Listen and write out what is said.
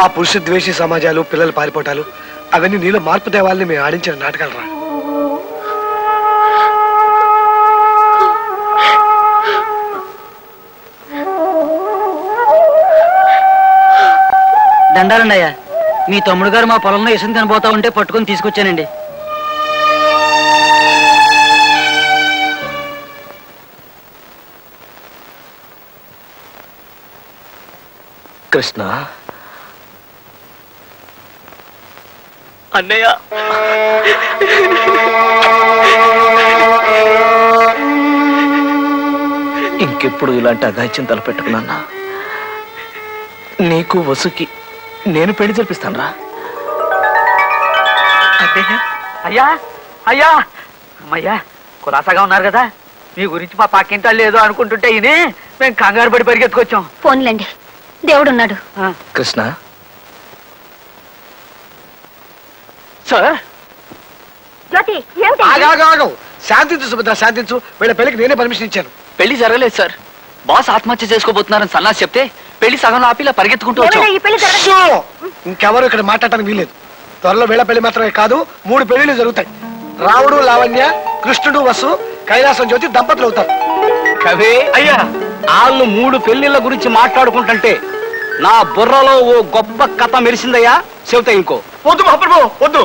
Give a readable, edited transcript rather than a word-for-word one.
ఆ పురుష ద్వేషి సమాజాలు, పిల్లలు పారిపోవటాలు అవన్నీ నీలో మార్పు తేవాలని మేము ఆడించిన నాటకాలు రా. దండాలండి అయ్యా. మీ తమ్ముడు గారు మా పొలంలో ఇసుని తినబోతా ఉంటే పట్టుకుని తీసుకొచ్చానండి. కృష్ణ అన్నయ్య, ఇంకెప్పుడు ఇలాంటి అఘాయిత్యం తలపెట్టుకున్నా. నీకు వసుకి నేను పెళ్లి జరిపిస్తాను రా. అయ్యా అయ్యా అమ్మయ్యా, కులాసాగా ఉన్నారు కదా. మీ గురించి మా పక్కింటి లేదో అనుకుంటుంటే ఇని మేము కంగారు పడి పరిగెత్తుకొచ్చాం. ఫోన్లేండి, దేవుడున్నాడు. కృష్ణ సార్, శాంతించు సుభద్ర, శాంతించు. వీళ్ళ పెళ్లికి నేనే పర్మిషన్ ఇచ్చాను. పెళ్లి జరగలేదు సార్. బాస్ ఆత్మహత్య చేసుకోబోతున్నారని సన్నాసి చెప్తే పెళ్లి సగంలో ఆపిలా పరిగెత్తుకుంటూ వచ్చాం. ఇంకెవరు ఇక్కడ మాట్లాడటానికి వీలేదు. త్వరలో వీళ్ళ పెళ్లి మాత్రమే కాదు, 3 పెళ్లిళ్ళు జరుగుతాయి. రావుడు, లావణ్య, కృష్ణుడు, వసు, కైలాసం జ్యోతి దంపతులు అవుతారు. కవి అయ్యా, వాళ్ళు 3 పెళ్లిళ్ళ గురించి మాట్లాడుకుంటుంటే నా బుర్రలో ఓ గొప్ప కథ మెరిసిందయ్యా. చెబుతా ఇంకో. వద్దు మహాప్రభు, వద్దు.